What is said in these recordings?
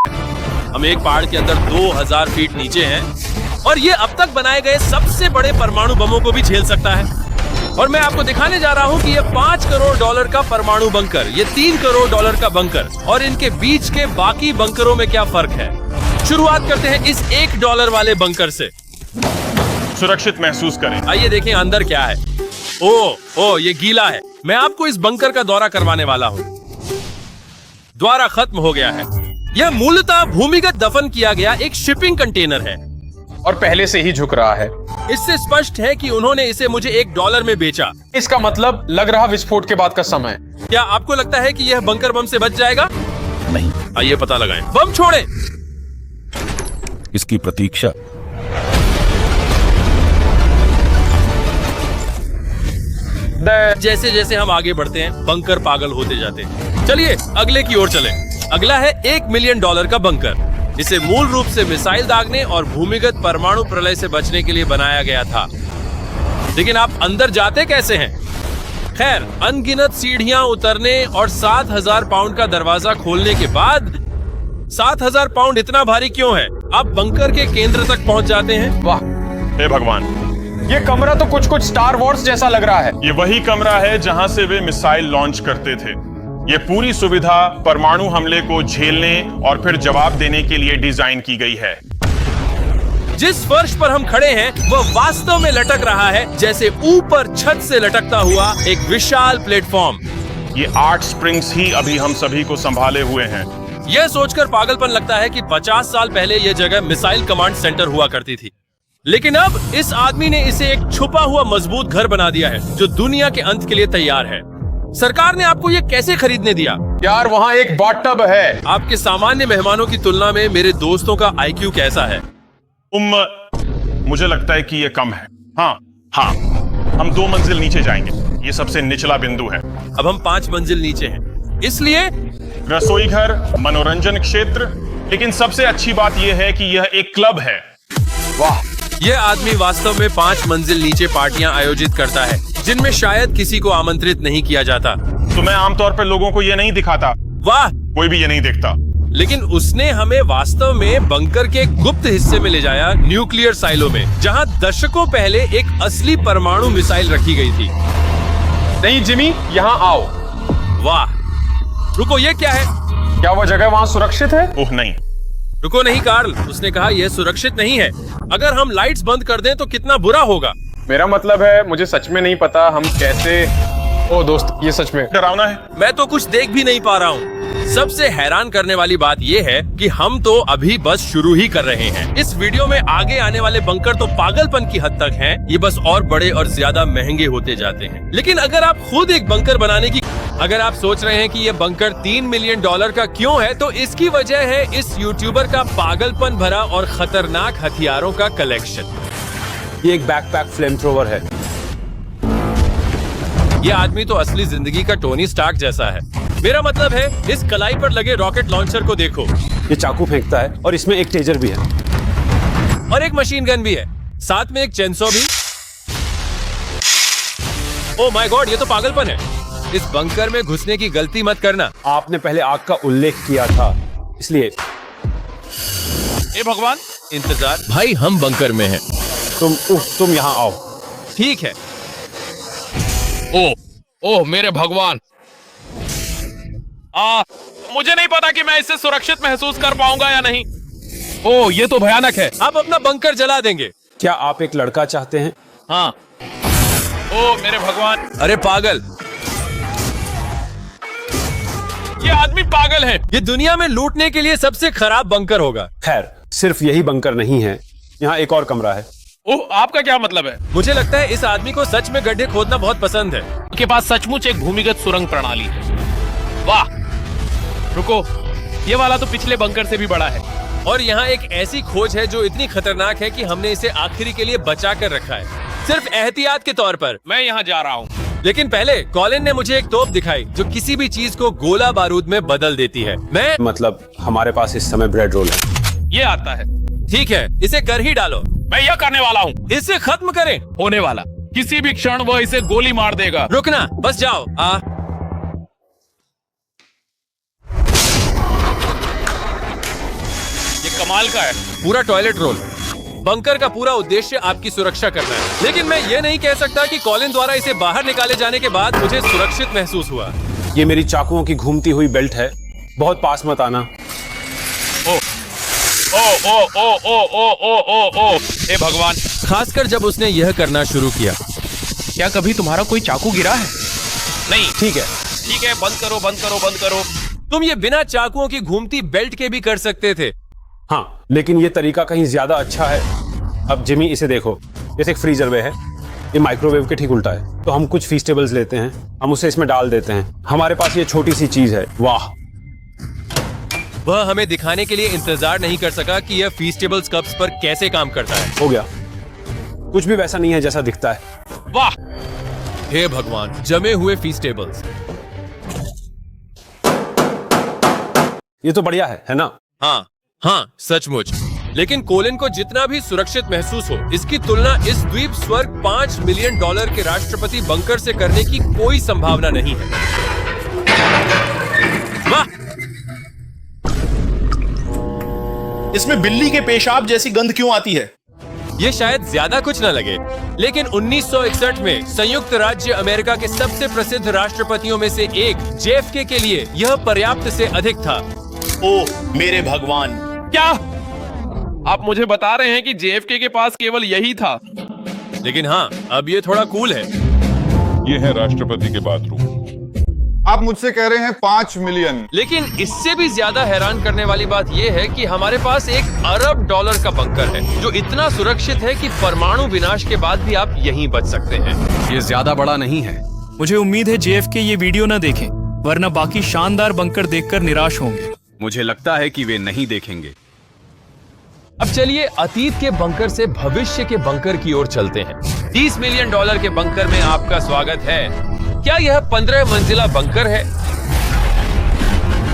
हम एक पहाड़ के अंदर 2000 फीट नीचे हैं और ये अब तक बनाए गए सबसे बड़े परमाणु बमों को भी झेल सकता है। और मैं आपको दिखाने जा रहा हूँ कि ये $5 करोड़ का परमाणु बंकर, ये $3 करोड़ का बंकर और इनके बीच के बाकी बंकरों में क्या फर्क है। शुरुआत करते हैं इस $1 वाले बंकर से। सुरक्षित महसूस करें। आइए देखें अंदर क्या है। ओ, ये गीला है। मैं आपको इस बंकर का दौरा करवाने वाला हूँ। द्वारा खत्म हो गया है। यह मूलतः भूमिगत दफन किया गया एक शिपिंग कंटेनर है और पहले से ही झुक रहा है। इससे स्पष्ट है कि उन्होंने इसे मुझे $1 में बेचा। इसका मतलब लग रहा विस्फोट के बाद का समय। क्या आपको लगता है कि यह बंकर बम से बच जाएगा? नहीं। आइए पता लगाएं। बम छोड़ें। इसकी प्रतीक्षा। जैसे जैसे हम आगे बढ़ते हैं बंकर पागल होते जाते हैं। चलिए अगले की ओर चलें। अगला है $1 मिलियन का बंकर। इसे मूल रूप से मिसाइल दागने और भूमिगत परमाणु प्रलय से बचने के लिए बनाया गया था। लेकिन आप अंदर जाते कैसे हैं? खैर, अनगिनत सीढ़ियां उतरने और 7000 पाउंड का दरवाजा खोलने के बाद 7000 पाउंड इतना भारी क्यों है? आप बंकर के केंद्र तक पहुंच जाते हैं। वाह, हे भगवान, ये कमरा तो कुछ स्टार वॉर्स जैसा लग रहा है। ये वही कमरा है जहां से वे मिसाइल लॉन्च करते थे। ये पूरी सुविधा परमाणु हमले को झेलने और फिर जवाब देने के लिए डिजाइन की गई है। जिस फर्श पर हम खड़े हैं वह वास्तव में लटक रहा है जैसे ऊपर छत से लटकता हुआ एक विशाल प्लेटफॉर्म। ये 8 स्प्रिंग्स ही अभी हम सभी को संभाले हुए हैं। यह सोचकर पागलपन लगता है कि 50 साल पहले यह जगह मिसाइल कमांड सेंटर हुआ करती थी, लेकिन अब इस आदमी ने इसे एक छुपा हुआ मजबूत घर बना दिया है जो दुनिया के अंत के लिए तैयार है। सरकार ने आपको ये कैसे खरीदने दिया? यार, वहाँ एक बाथटब है। आपके सामान्य मेहमानों की तुलना में मेरे दोस्तों का IQ कैसा है? मुझे लगता है कि ये कम है। हाँ, हम 2 मंजिल नीचे जाएंगे। ये सबसे निचला बिंदु है। अब हम 5 मंजिल नीचे हैं, इसलिए रसोई घर, मनोरंजन क्षेत्र, लेकिन सबसे अच्छी बात यह है कि यह एक क्लब है। वाह, यह आदमी वास्तव में 5 मंजिल नीचे पार्टियां आयोजित करता है जिनमें शायद किसी को आमंत्रित नहीं किया जाता। तो मैं आमतौर पर लोगों को यह नहीं दिखाता। वाह, कोई भी ये नहीं देखता। लेकिन उसने हमें वास्तव में बंकर के गुप्त हिस्से में ले जाया, न्यूक्लियर साइलो में, जहां दशकों पहले एक असली परमाणु मिसाइल रखी गई थी। नहीं जिमी, यहाँ आओ। वाह, रुको, ये क्या है? क्या वह जगह वहाँ सुरक्षित है? ओह नहीं। रुको, नहीं कार्ल, उसने कहा यह सुरक्षित नहीं है। अगर हम लाइट्स बंद कर दें तो कितना बुरा होगा। मेरा मतलब है, मुझे सच में नहीं पता हम कैसे। ओ दोस्त, ये सच में डरावना है। मैं तो कुछ देख भी नहीं पा रहा हूँ। सबसे हैरान करने वाली बात यह है कि हम तो अभी बस शुरू ही कर रहे हैं। इस वीडियो में आगे आने वाले बंकर तो पागलपन की हद तक हैं। ये बस और बड़े और ज्यादा महंगे होते जाते हैं। लेकिन अगर आप खुद एक बंकर बनाने की, अगर आप सोच रहे हैं कि ये बंकर $3 मिलियन का क्यों है, तो इसकी वजह है इस यूट्यूबर का पागलपन भरा और खतरनाक हथियारों का कलेक्शन। ये एक बैकपैक फ्लेम थ्रोवर है। ये आदमी तो असली जिंदगी का टोनी स्टार्क जैसा है। मेरा मतलब है, इस कलाई पर लगे रॉकेट लॉन्चर को देखो। ये चाकू फेंकता है और इसमें एक टेजर भी है और एक मशीन गन भी है, साथ में एक चेनसो भी। ओह माय गॉड, ये तो पागलपन है। इस बंकर में घुसने की गलती मत करना। आपने पहले आग का उल्लेख किया था, इसलिए। ए भगवान, इंतजार भाई, हम बंकर में हैं। तुम यहाँ आओ। ठीक है। ओह मेरे भगवान, मुझे नहीं पता कि मैं इससे सुरक्षित महसूस कर पाऊंगा या नहीं। ओह, ये तो भयानक है। आप अपना बंकर जला देंगे। क्या आप एक लड़का चाहते हैं? हाँ। ओह मेरे भगवान, अरे पागल, ये आदमी पागल है। ये दुनिया में लूटने के लिए सबसे खराब बंकर होगा। खैर, सिर्फ यही बंकर नहीं है, यहाँ एक और कमरा है। ओह, आपका क्या मतलब है? मुझे लगता है इस आदमी को सच में गड्ढे खोदना बहुत पसंद है। उनके पास सचमुच एक भूमिगत सुरंग प्रणाली है। वाह, रुको, ये वाला तो पिछले बंकर से भी बड़ा है। और यहाँ एक ऐसी खोज है जो इतनी खतरनाक है कि हमने इसे आखिरी के लिए बचा कर रखा है, सिर्फ एहतियात के तौर पर। मैं यहाँ जा रहा हूँ। लेकिन पहले कॉलिन ने मुझे एक तोप दिखाई जो किसी भी चीज को गोला बारूद में बदल देती है। मतलब हमारे पास इस समय ब्रेड रोल है। ये आता है। ठीक है, इसे कर ही डालो। मैं यह करने वाला हूँ। इसे खत्म करें। होने वाला, किसी भी क्षण वह इसे गोली मार देगा। रुकना, बस जाओ। कमाल का है। पूरा टॉयलेट रोल। बंकर का पूरा उद्देश्य आपकी सुरक्षा करना है, लेकिन मैं ये नहीं कह सकता कि कॉलिन द्वारा इसे बाहर निकाले जाने के बाद मुझे सुरक्षित महसूस हुआ। ये मेरी चाकुओं की घूमती हुई बेल्ट है, बहुत पास मत आना। ओ ओ ओ ओ ओ ओ ओ ओ ओ हे भगवान, खासकर जब उसने यह करना शुरू किया। क्या कभी तुम्हारा कोई चाकू गिरा है? नहीं। ठीक है, ठीक है, बंद करो बंद करो बंद करो। तुम ये बिना चाकुओं की घूमती बेल्ट के भी कर सकते थे। हाँ, लेकिन ये तरीका कहीं ज्यादा अच्छा है। अब जिमी इसे देखो, जैसे एक फ्रीजर वे है, ये माइक्रोवेव के ठीक उल्टा है। तो हम कुछ फीस्टेबल्स लेते हैं, हम उसे इसमें डाल देते हैं। हमारे पास ये छोटी सी चीज है। वाह, वह हमें दिखाने के लिए इंतजार नहीं कर सका कि यह फीस्टेबल्स कप्स पर कैसे काम करता है। हो गया। कुछ भी वैसा नहीं है जैसा दिखता है। वाह, हे भगवान, जमे हुए फीस्टेबल्स। ये तो बढ़िया है ना? हाँ, सचमुच। लेकिन कोलिन को जितना भी सुरक्षित महसूस हो, इसकी तुलना इस द्वीप स्वर्ग $5 मिलियन के राष्ट्रपति बंकर से करने की कोई संभावना नहीं है। वाह! इसमें बिल्ली के पेशाब जैसी गंध क्यों आती है? ये शायद ज्यादा कुछ न लगे, लेकिन 1961 में संयुक्त राज्य अमेरिका के सबसे प्रसिद्ध राष्ट्रपतियों में से एक JFK के लिए यह पर्याप्त से अधिक था। ओह मेरे भगवान! क्या आप मुझे बता रहे हैं कि JFK के पास केवल यही था? लेकिन हाँ, अब ये थोड़ा कूल है। ये है राष्ट्रपति के बाथरूम। आप मुझसे कह रहे हैं 5 मिलियन। लेकिन इससे भी ज्यादा हैरान करने वाली बात यह है कि हमारे पास $1 अरब का बंकर है, जो इतना सुरक्षित है कि परमाणु विनाश के बाद भी आप यहीं बच सकते हैं। ये ज्यादा बड़ा नहीं है। मुझे उम्मीद है JFK ये वीडियो न देखें, वरना बाकी शानदार बंकर देखकर निराश होंगे। मुझे लगता है कि वे नहीं देखेंगे। अब चलिए अतीत के बंकर से भविष्य के बंकर की ओर चलते हैं। $30 मिलियन के बंकर में आपका स्वागत है। क्या यह 15 मंजिला बंकर है?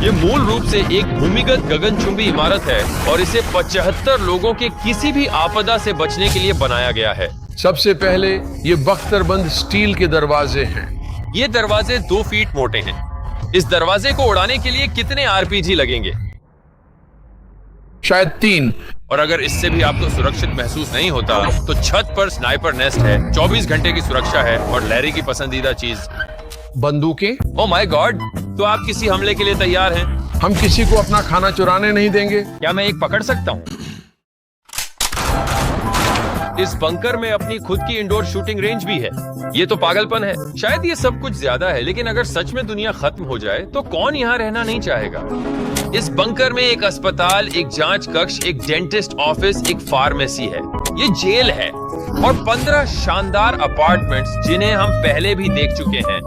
यह मूल रूप से एक भूमिगत गगनचुंबी इमारत है और इसे 75 लोगों के किसी भी आपदा से बचने के लिए बनाया गया है। सबसे पहले ये बख्तरबंद स्टील के दरवाजे हैं। ये दरवाजे 2 फीट मोटे हैं। इस दरवाजे को उड़ाने के लिए कितने RPG लगेंगे? शायद 3। और अगर इससे भी आपको सुरक्षित महसूस नहीं होता, तो छत पर स्नाइपर नेस्ट है, 24 घंटे की सुरक्षा है और लैरी की पसंदीदा चीज बंदूकें। Oh my God! तो आप किसी हमले के लिए तैयार हैं? हम किसी को अपना खाना चुराने नहीं देंगे। क्या मैं एक पकड़ सकता हूँ? इस बंकर में अपनी खुद की इंडोर शूटिंग रेंज भी है। ये तो पागलपन है। शायद ये सब कुछ ज्यादा है, लेकिन अगर सच में दुनिया खत्म हो जाए तो कौन यहाँ रहना नहीं चाहेगा? इस बंकर में एक अस्पताल, एक जांच कक्ष, एक डेंटिस्ट ऑफिस, एक फार्मेसी है। ये जेल है और 15 शानदार अपार्टमेंट्स, जिन्हें हम पहले भी देख चुके हैं।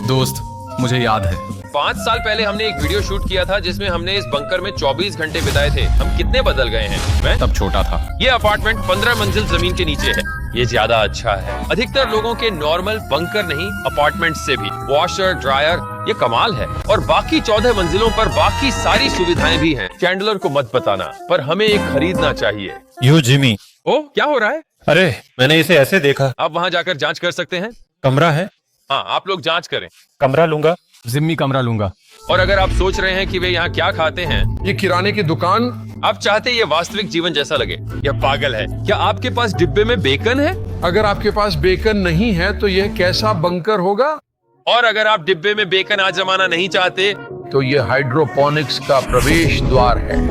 दोस्त, मुझे याद है 5 साल पहले हमने एक वीडियो शूट किया था जिसमें हमने इस बंकर में 24 घंटे बिताए थे। हम कितने बदल गए हैं। मैं तब छोटा था। ये अपार्टमेंट 15 मंजिल जमीन के नीचे है। ये ज्यादा अच्छा है। अधिकतर लोगों के नॉर्मल बंकर नहीं, अपार्टमेंट से भी वॉशर, ड्रायर, ये कमाल है। और बाकी 14 मंजिलों पर बाकी सारी सुविधाएं भी हैं। चैंडलर को मत बताना, पर हमें एक खरीदना चाहिए। You Jimmy. ओ, क्या हो रहा है? अरे मैंने इसे ऐसे देखा। आप वहाँ जाकर जांच कर सकते हैं। कमरा है। हाँ, आप लोग जांच करें। कमरा लूंगा। जिम्मी कमरा लूंगा। और अगर आप सोच रहे हैं कि वे यहाँ क्या खाते हैं, ये किराने की दुकान। आप चाहते ये वास्तविक जीवन जैसा लगे? यह पागल है। क्या आपके पास डिब्बे में बेकन है? अगर आपके पास बेकन नहीं है तो यह कैसा बंकर होगा? और अगर आप डिब्बे में बेकन आजमाना नहीं चाहते, तो यह हाइड्रोपोनिक्स का प्रवेश द्वार है।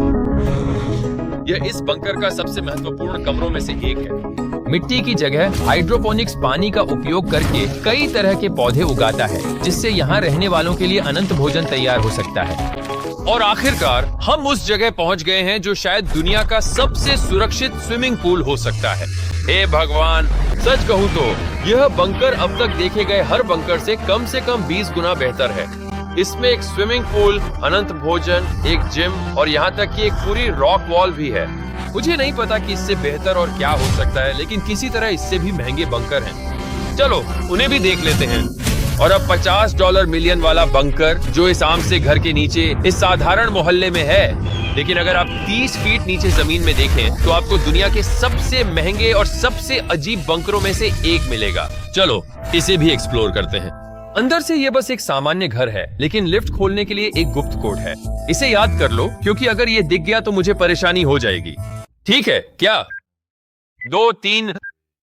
यह इस बंकर का सबसे महत्वपूर्ण कमरों में से एक है। मिट्टी की जगह हाइड्रोपोनिक्स पानी का उपयोग करके कई तरह के पौधे उगाता है, जिससे यहाँ रहने वालों के लिए अनंत भोजन तैयार हो सकता है। और आखिरकार हम उस जगह पहुँच गए हैं जो शायद दुनिया का सबसे सुरक्षित स्विमिंग पूल हो सकता है। हे भगवान, सच कहूँ तो यह बंकर अब तक देखे गए हर बंकर से कम 20 गुना बेहतर है। इसमें एक स्विमिंग पूल, अनंत भोजन, एक जिम और यहाँ तक कि एक पूरी रॉक वॉल भी है। मुझे नहीं पता कि इससे बेहतर और क्या हो सकता है, लेकिन किसी तरह इससे भी महंगे बंकर हैं। चलो उन्हें भी देख लेते हैं। और अब $50 मिलियन वाला बंकर, जो इस आम से घर के नीचे इस साधारण मोहल्ले में है। लेकिन अगर आप 30 फीट नीचे जमीन में देखें तो आपको दुनिया के सबसे महंगे और सबसे अजीब बंकरों में से एक मिलेगा। चलो इसे भी एक्सप्लोर करते हैं। अंदर से ये बस एक सामान्य घर है, लेकिन लिफ्ट खोलने के लिए एक गुप्त कोड है। इसे याद कर लो, क्योंकि अगर ये दिख गया तो मुझे परेशानी हो जाएगी। ठीक है क्या? 2, 3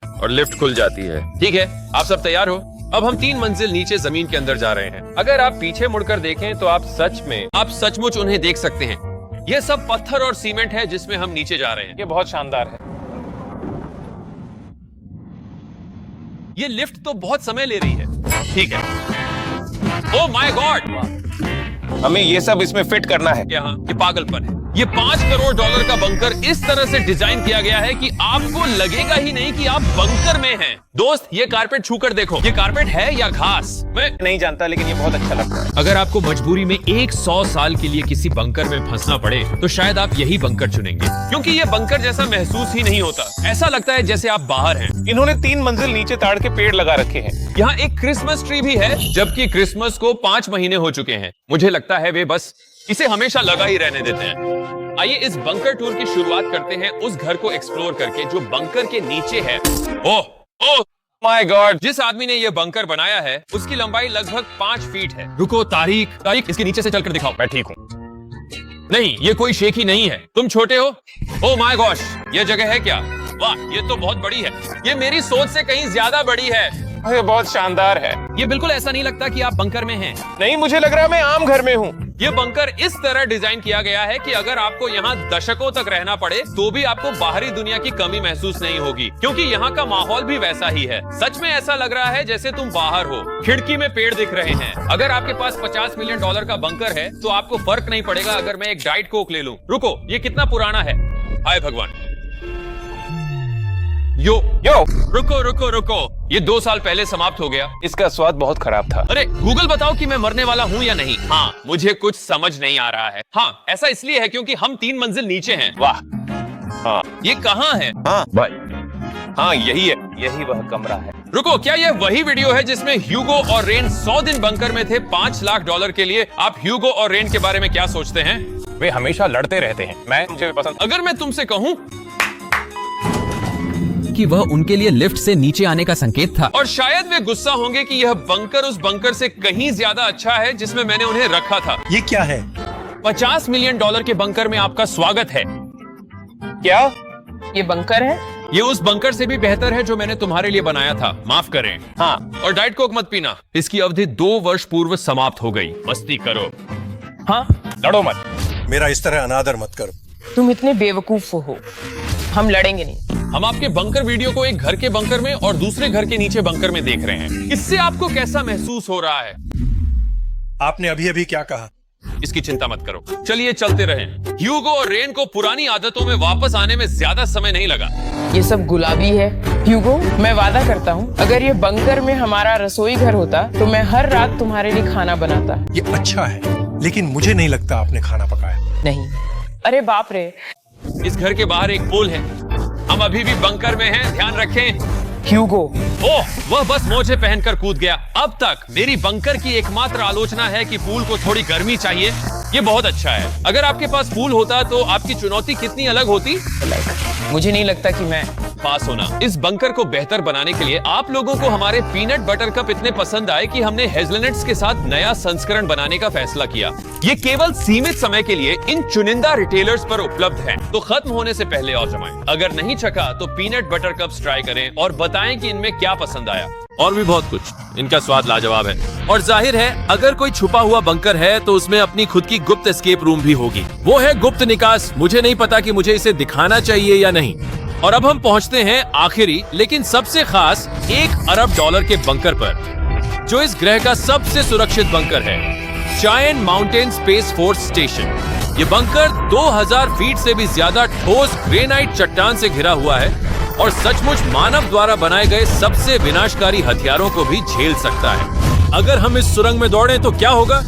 और लिफ्ट खुल जाती है। ठीक है, आप सब तैयार हो? अब हम 3 मंजिल नीचे जमीन के अंदर जा रहे हैं। अगर आप पीछे मुड़कर देखें तो आप सचमुच उन्हें देख सकते हैं। यह सब पत्थर और सीमेंट है जिसमें हम नीचे जा रहे हैं। ये बहुत शानदार है। ये लिफ्ट तो बहुत समय ले रही है। ठीक है। ओह माय गॉड, हमें ये सब इसमें फिट करना है। यहाँ ये पागलपन है। ये $5 करोड़ का बंकर इस तरह से डिजाइन किया गया है कि आपको लगेगा ही नहीं कि आप बंकर में हैं। दोस्त, ये कारपेट छूकर देखो, ये कारपेट है या घास? मैं नहीं जानता, लेकिन ये बहुत अच्छा लगता है। अगर आपको मजबूरी में 100 साल के लिए किसी बंकर में फंसना पड़े तो शायद आप यही बंकर चुनेंगे, क्योंकि ये बंकर जैसा महसूस ही नहीं होता। ऐसा लगता है जैसे आप बाहर हैं। इन्होंने 3 मंजिल नीचे ताड़ के पेड़ लगा रखे हैं। यहाँ एक क्रिसमस ट्री भी है, जबकि क्रिसमस को 5 महीने हो चुके हैं। मुझे लगता है वे बस इसे हमेशा लगा ही रहने देते हैं। आइए इस बंकर टूर की शुरुआत करते हैं उस घर को एक्सप्लोर करके जो बंकर के नीचे है। ओह माय गॉड, जिस आदमी ने यह बंकर बनाया है उसकी लंबाई लगभग 5 फीट है। रुको, तारीख इसके नीचे से चलकर दिखाओ। मैं ठीक हूँ। नहीं, ये कोई शेख ही नहीं है। तुम छोटे हो? ओह माय गॉश, ये जगह है क्या? वाह, ये तो बहुत बड़ी है। ये मेरी सोच से कहीं ज्यादा बड़ी है। ये बहुत शानदार है। ये बिल्कुल ऐसा नहीं लगता कि आप बंकर में हैं। नहीं, मुझे लग रहा है मैं आम घर में हूँ। ये बंकर इस तरह डिजाइन किया गया है कि अगर आपको यहाँ दशकों तक रहना पड़े तो भी आपको बाहरी दुनिया की कमी महसूस नहीं होगी, क्योंकि यहाँ का माहौल भी वैसा ही है। सच में ऐसा लग रहा है जैसे तुम बाहर हो। खिड़की में पेड़ दिख रहे हैं। अगर आपके पास $50 मिलियन का बंकर है तो आपको फर्क नहीं पड़ेगा अगर मैं एक डाइट कोक ले लूं। रुको, ये कितना पुराना है? हाय भगवान। यो रुको, ये 2 साल पहले समाप्त हो गया। इसका स्वाद बहुत खराब था। अरे गूगल बताओ कि मैं मरने वाला हूँ या नहीं। हाँ, मुझे कुछ समझ नहीं आ रहा है। हाँ, ऐसा इसलिए है क्योंकि हम 3 मंजिल नीचे हैं। वाह, हाँ, ये कहाँ है? हाँ भाई, हाँ यही है, यही वह कमरा है। रुको, क्या ये वही वीडियो है जिसमें ह्यूगो और रेन 100 दिन बंकर में थे $5 लाख के लिए? आप ह्यूगो और रेन के बारे में क्या सोचते हैं? वे हमेशा लड़ते रहते हैं। मुझे पसंद। अगर मैं तुमसे कहूँ कि वह उनके लिए लिफ्ट से नीचे आने का संकेत था, और शायद वे गुस्सा होंगे कि यह बंकर उस बंकर से कहीं ज्यादा अच्छा है जिसमें मैंने उन्हें रखा था। ये क्या है? $50 मिलियन के बंकर में आपका स्वागत है। क्या ये बंकर है? ये उस बंकर से भी बेहतर है जो मैंने तुम्हारे लिए बनाया था। माफ करें। हाँ, और डाइट कोक मत पीना, इसकी अवधि 2 वर्ष पूर्व समाप्त हो गई। मस्ती करो। हाँ, लड़ो मत। मेरा इस तरह अनादर मत करो। तुम इतने बेवकूफ हो। हम लड़ेंगे नहीं। हम आपके बंकर वीडियो को एक घर के बंकर में और दूसरे घर के नीचे बंकर में देख रहे हैं। इससे आपको कैसा महसूस हो रहा है? आपने अभी अभी क्या कहा? इसकी चिंता मत करो, चलिए चलते रहें। ह्यूगो और रेन को पुरानी आदतों में वापस आने में ज्यादा समय नहीं लगा। ये सब गुलाबी है। ह्यूगो, मैं वादा करता हूँ अगर ये बंकर में हमारा रसोई घर होता तो मैं हर रात तुम्हारे लिए खाना बनाता। ये अच्छा है, लेकिन मुझे नहीं लगता आपने खाना पकाया। नहीं। अरे बाप रे। इस घर के बाहर एक पुल है। हम अभी भी बंकर में हैं, ध्यान रखें। ह्यूगो, ओह, वह बस मोजे पहनकर कूद गया। अब तक मेरी बंकर की एकमात्र आलोचना है कि पूल को थोड़ी गर्मी चाहिए। ये बहुत अच्छा है। अगर आपके पास पूल होता तो आपकी चुनौती कितनी अलग होती? मुझे नहीं लगता कि मैं पास होना। इस बंकर को बेहतर बनाने के लिए आप लोगों को हमारे पीनट बटर कप इतने पसंद आए कि हमने हेज़लनट्स के साथ नया संस्करण बनाने का फैसला किया। ये केवल सीमित समय के लिए इन चुनिंदा रिटेलर्स पर उपलब्ध है, तो खत्म होने से पहले और जमाएं। अगर नहीं चखा तो पीनट बटर कप्स ट्राई करें और बताएं कि इनमें क्या पसंद आया। और भी बहुत कुछ। इनका स्वाद लाजवाब है। और जाहिर है अगर कोई छुपा हुआ बंकर है तो उसमें अपनी खुद की गुप्त एस्केप रूम भी होगी। वो है गुप्त निकास। मुझे नहीं पता कि मुझे इसे दिखाना चाहिए या नहीं। और अब हम पहुंचते हैं आखिरी लेकिन सबसे खास $1 अरब के बंकर पर, जो इस ग्रह का सबसे सुरक्षित बंकर है, giant mountain space force station. ये बंकर 2000 फीट से भी ज्यादा ठोस ग्रेनाइट चट्टान से घिरा हुआ है और सचमुच मानव द्वारा बनाए गए सबसे विनाशकारी हथियारों को भी झेल सकता है। अगर हम इस सुरंग में दौड़े तो क्या होगा?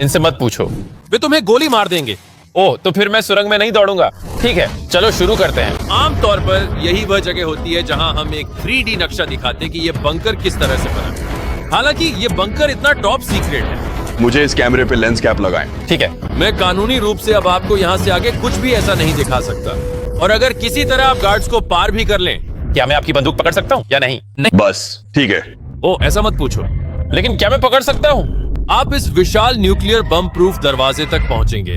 इनसे मत पूछो, वे तुम्हें गोली मार देंगे। ओह, तो फिर मैं सुरंग में नहीं दौड़ूंगा। ठीक है, चलो शुरू करते हैं। आमतौर पर यही वह जगह होती है जहां हम एक 3D नक्शा दिखाते कि ये बंकर किस तरह से बना। हालांकि ये बंकर इतना टॉप सीक्रेट है। मुझे इस कैमरे पे लेंस कैप लगाएं। ठीक है। मैं कानूनी रूप से अब आपको यहाँ से आगे कुछ भी ऐसा नहीं दिखा सकता। और अगर किसी तरह आप गार्ड्स को पार भी कर लें, क्या मैं आपकी बंदूक पकड़ सकता हूँ या नहीं? बस ठीक है। ओ, ऐसा मत पूछो। लेकिन क्या मैं पकड़ सकता हूँ? आप इस विशाल न्यूक्लियर बम प्रूफ दरवाजे तक पहुंचेंगे।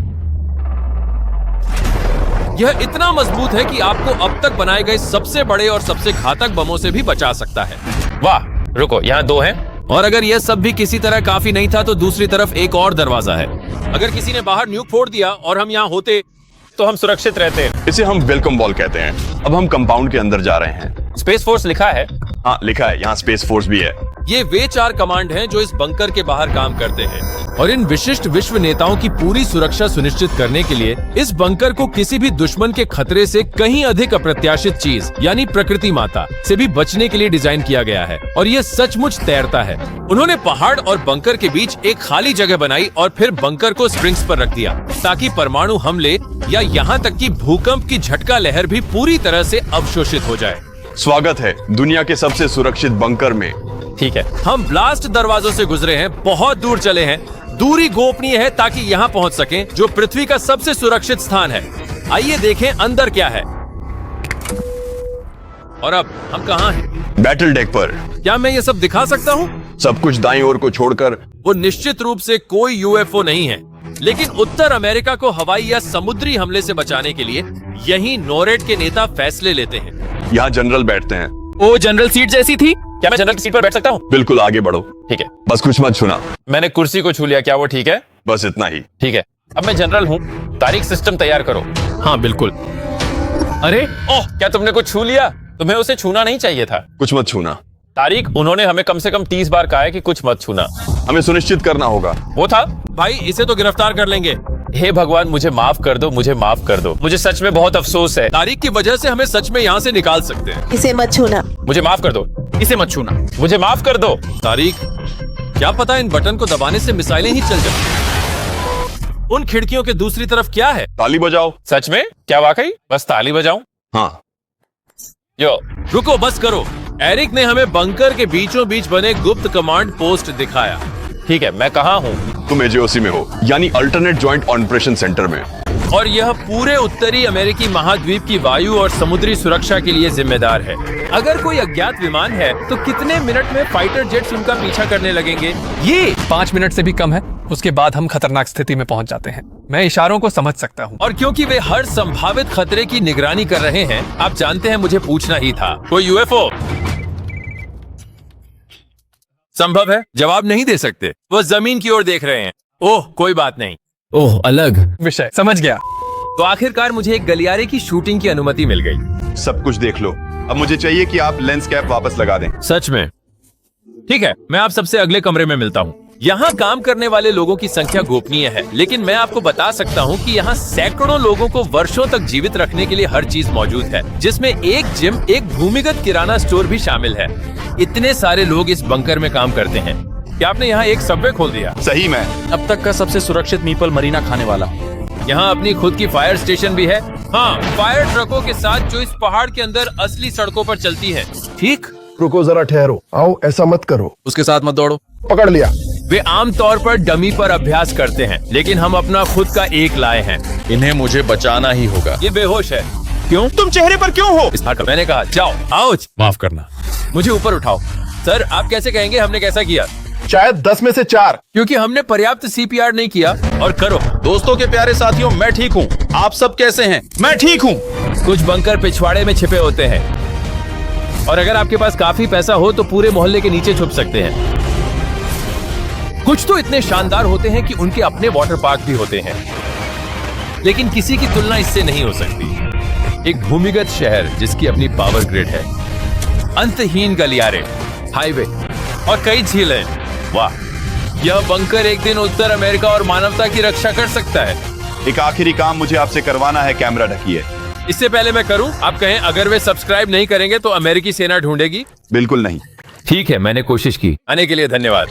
यह इतना मजबूत है कि आपको अब तक बनाए गए सबसे बड़े और सबसे घातक बमों से भी बचा सकता है। वाह, रुको, यहाँ 2 हैं। और अगर यह सब भी किसी तरह काफी नहीं था तो दूसरी तरफ एक और दरवाजा है। अगर किसी ने बाहर न्यूक फोड़ दिया और हम यहाँ होते तो हम सुरक्षित रहते हैं। इसे हम वेलकम वॉल कहते हैं। अब हम कंपाउंड के अंदर जा रहे हैं। स्पेस फोर्स लिखा है। हाँ, लिखा है, यहाँ स्पेस फोर्स भी है। ये वे 4 कमांड हैं जो इस बंकर के बाहर काम करते हैं और इन विशिष्ट विश्व नेताओं की पूरी सुरक्षा सुनिश्चित करने के लिए इस बंकर को किसी भी दुश्मन के खतरे से कहीं अधिक अप्रत्याशित चीज यानी प्रकृति माता से भी बचने के लिए डिजाइन किया गया है। और ये सचमुच तैरता है। उन्होंने पहाड़ और बंकर के बीच एक खाली जगह बनाई और फिर बंकर को स्प्रिंग्स पर रख दिया ताकि परमाणु हमले या यहाँ तक कि भूकंप की झटका लहर भी पूरी तरह से अवशोषित हो जाए। स्वागत है दुनिया के सबसे सुरक्षित बंकर में। ठीक है, हम ब्लास्ट दरवाजों से गुजरे हैं, बहुत दूर चले हैं। दूरी गोपनीय है ताकि यहाँ पहुँच सकें, जो पृथ्वी का सबसे सुरक्षित स्थान है। आइए देखें अंदर क्या है। और अब हम कहाँ हैं? बैटल डेक पर। क्या मैं ये सब दिखा सकता हूँ? सब कुछ दाईं ओर को छोड़कर। वो निश्चित रूप से कोई यूएफओ नहीं है, लेकिन उत्तर अमेरिका को हवाई या समुद्री हमले से बचाने के लिए यही नोरेड के नेता फैसले लेते हैं। यहाँ जनरल बैठते हैं। ओ, जनरल सीट जैसी थी। क्या मैं जनरल की सीट पर बैठ सकता हूँ? बिल्कुल, आगे बढ़ो। ठीक है, बस कुछ मत छूना। मैंने कुर्सी को छू लिया, क्या वो ठीक है? बस इतना ही। ठीक है, अब मैं जनरल हूँ। तारीख सिस्टम तैयार करो। हाँ बिल्कुल। अरे ओह, क्या तुमने कुछ छू लिया? तुम्हें उसे छूना नहीं चाहिए था। कुछ मत छूना। तारीख, उन्होंने हमें कम से कम 30 बार कहा है कि कुछ मत छूना। हमें सुनिश्चित करना होगा। वो था। भाई इसे तो गिरफ्तार कर लेंगे। हे भगवान, मुझे माफ कर दो, मुझे माफ कर दो। मुझे सच में बहुत अफसोस है। तारीख की वजह से हमें सच में यहाँ से निकाल सकते हैं। इसे मत छूना। मुझे माफ कर दो। इसे मत छूना। मुझे माफ कर दो। तारीख, क्या पता इन बटन को दबाने से मिसाइलें ही चल जाए। उन खिड़कियों के दूसरी तरफ क्या है? ताली बजाओ। सच में? क्या वाकई? बस ताली बजाऊं? हाँ। यो, रुको, बस करो। एरिक ने हमें बंकर के बीचों बीच बने गुप्त कमांड पोस्ट दिखाया। ठीक है, मैं कहाँ हूँ? तुम एजेओसी में हो, यानी अल्टरनेट जॉइंट ऑपरेशन सेंटर में। और यह पूरे उत्तरी अमेरिकी महाद्वीप की वायु और समुद्री सुरक्षा के लिए जिम्मेदार है। अगर कोई अज्ञात विमान है तो कितने मिनट में फाइटर जेट्स उनका पीछा करने लगेंगे? ये 5 मिनट से भी कम है। उसके बाद हम खतरनाक स्थिति में पहुंच जाते हैं। मैं इशारों को समझ सकता हूँ। और क्योंकि वे हर संभावित खतरे की निगरानी कर रहे हैं, आप जानते हैं मुझे पूछना ही था। कोई यूएफओ? संभव है, जवाब नहीं दे सकते। वो जमीन की ओर देख रहे हैं। ओह, कोई बात नहीं। ओह, अलग विषय, समझ गया। तो आखिरकार मुझे एक गलियारे की शूटिंग की अनुमति मिल गई। सब कुछ देख लो। अब मुझे चाहिए कि आप लेंस कैप वापस लगा दें। सच में? ठीक है, मैं आप सबसे अगले कमरे में मिलता हूँ। यहाँ काम करने वाले लोगों की संख्या गोपनीय है, लेकिन मैं आपको बता सकता हूँ कि यहाँ सैकड़ों लोगों को वर्षों तक जीवित रखने के लिए हर चीज मौजूद है, जिसमें एक जिम, एक भूमिगत किराना स्टोर भी शामिल है। इतने सारे लोग इस बंकर में काम करते हैं। क्या आपने यहाँ एक सबवे खोल दिया? सही में। अब तक का सबसे सुरक्षित मीपल मरीना खाने वाला। यहाँ अपनी खुद की फायर स्टेशन भी है। हाँ, फायर ट्रकों के साथ जो इस पहाड़ के अंदर असली सड़कों पर चलती है। ठीक, रुको जरा, ठहरो। आओ, ऐसा मत करो। उसके साथ मत दौड़ो। पकड़ लिया। वे आमतौर पर डमी पर अभ्यास करते हैं, लेकिन हम अपना खुद का एक लाए हैं। इन्हें मुझे बचाना ही होगा। ये बेहोश है। क्यों? तुम चेहरे पर क्यों हो? मैंने कहा जाओ, आओ। माफ करना। मुझे ऊपर उठाओ। सर, आप कैसे कहेंगे हमने कैसा किया? शायद 10 में से 4। क्योंकि हमने पर्याप्त सीपीआर नहीं किया। और करो। दोस्तों के प्यारे साथियों, मैं ठीक हूँ। आप सब कैसे हैं? मैं ठीक हूँ। कुछ बंकर पिछवाड़े में छिपे होते हैं, और अगर आपके पास काफी पैसा हो तो पूरे मोहल्ले के नीचे छुप सकते हैं। कुछ तो इतने शानदार होते हैं कि उनके अपने वाटर पार्क भी होते हैं, लेकिन किसी की तुलना इससे नहीं हो सकती। एक भूमिगत शहर जिसकी अपनी पावर ग्रिड है, अंतहीन गलियारे, हाईवे और कई झीलें। वाह, यह बंकर एक दिन उत्तर अमेरिका और मानवता की रक्षा कर सकता है। एक आखिरी काम मुझे आपसे करवाना है। कैमरा ढकिए। इससे पहले मैं करूं, आप कहें अगर वे सब्सक्राइब नहीं करेंगे तो अमेरिकी सेना ढूंढेगी? बिल्कुल नहीं। ठीक है, मैंने कोशिश की। आने के लिए धन्यवाद।